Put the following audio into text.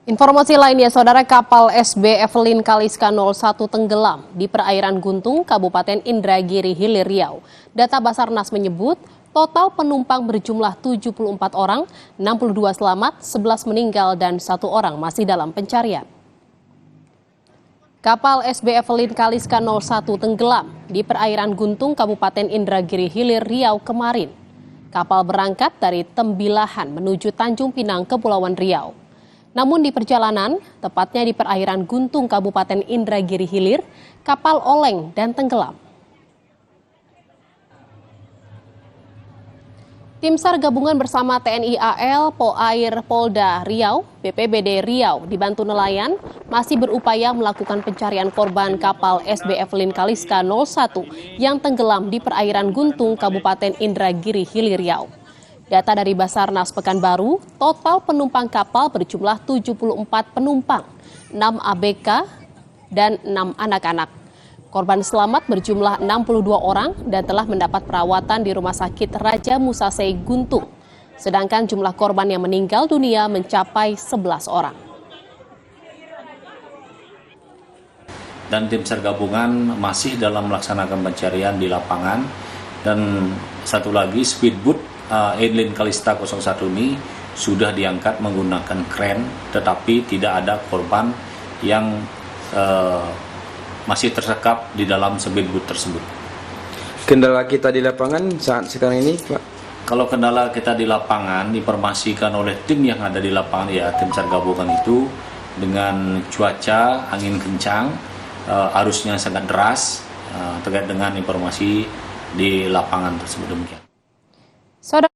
Informasi lainnya, saudara, kapal SB Evelyn Kaliska 01 tenggelam di perairan Guntung, Kabupaten Indragiri Hilir Riau. Data Basarnas menyebut total penumpang berjumlah 74 orang, 62 selamat, 11 meninggal dan 1 orang masih dalam pencarian. Kapal SB Evelyn Kaliska 01 tenggelam di perairan Guntung, Kabupaten Indragiri Hilir Riau kemarin. Kapal berangkat dari Tembilahan menuju Tanjung Pinang, Kepulauan Riau. Namun di perjalanan, tepatnya di perairan Guntung, Kabupaten Indragiri Hilir, kapal oleng dan tenggelam. Tim SAR gabungan bersama TNI AL, Polair Polda Riau, BPBD Riau dibantu nelayan masih berupaya melakukan pencarian korban kapal SB Evelyn Kaliska 01 yang tenggelam di perairan Guntung, Kabupaten Indragiri Hilir Riau. Data dari Basarnas Pekanbaru, total penumpang kapal berjumlah 74 penumpang, 6 ABK dan 6 anak-anak. Korban selamat berjumlah 62 orang dan telah mendapat perawatan di Rumah Sakit Raja Musa Sei Guntung. Sedangkan jumlah korban yang meninggal dunia mencapai 11 orang. Dan tim SAR gabungan masih dalam melaksanakan pencarian di lapangan. Dan satu lagi, speedboat Evelyn Kaliska 01 ini sudah diangkat menggunakan kren, tetapi tidak ada korban yang masih tersekap di dalam speedboat tersebut. Kendala kita di lapangan saat sekarang ini, Pak? Kalau kendala kita di lapangan diinformasikan oleh tim yang ada di lapangan, ya tim SAR gabungan itu dengan cuaca angin kencang, arusnya sangat deras, terkait dengan informasi di lapangan tersebut. Demikian.